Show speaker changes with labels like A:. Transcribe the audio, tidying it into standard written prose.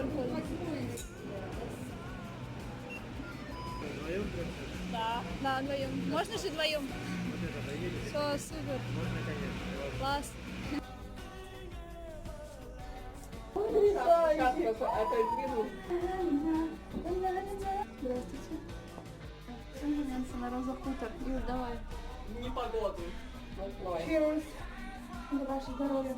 A: вдвоем ходим.
B: Вдвоем?
A: Да. Да, вдвоем. Можно же вдвоем?
B: Вот это доедете?
A: Все, супер.
B: Можно, конечно.
A: Класс. Здравствуйте. Нэнси на Роза Хутор. Юр, давай.
C: Непогоду.
A: Cheers. За ваше здоровье.